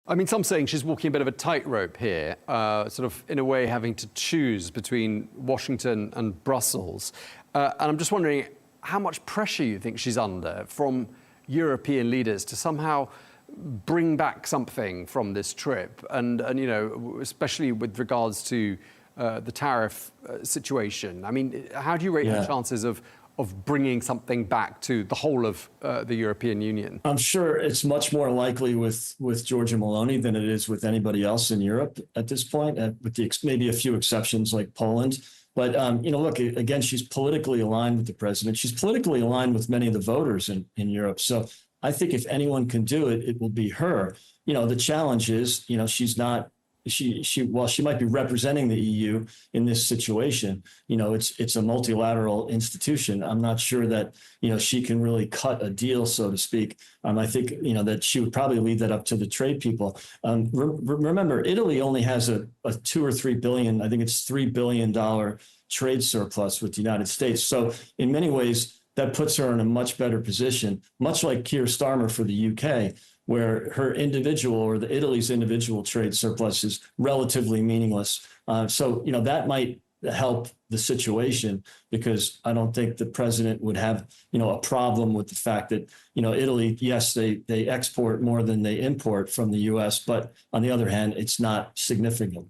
I mean, some saying she's walking a bit of a tightrope here, sort of in a way having to choose between Washington and Brussels. And I'm just wondering how much pressure you think she's under from European leaders to somehow bring back something from this trip, and you know, especially with regards to the tariff situation. I mean, how do you rate the chances of bringing something back to the whole of the European Union? I'm sure it's much more likely with Giorgia Meloni than it is with anybody else in Europe at this point, with maybe a few exceptions like Poland. But, you know, look, again, she's politically aligned with the president. She's politically aligned with many of the voters in Europe. So I think if anyone can do it, it will be her. You know, the challenge is, you know, she's not, while she might be representing the EU in this situation, you know, it's a multilateral institution. I'm not sure that, you know, she can really cut a deal, so to speak. I think, you know, that she would probably leave that up to the trade people. Remember, Italy only has a 2 or 3 billion, I think it's $3 billion trade surplus with the United States. So in many ways, that puts her in a much better position, much like Keir Starmer for the UK, where her individual or the Italy's individual trade surplus is relatively meaningless. So, you know, that might help the situation, because I don't think the president would have, you know, a problem with the fact that, you know, Italy, yes, they export more than they import from the US, but on the other hand, it's not significant.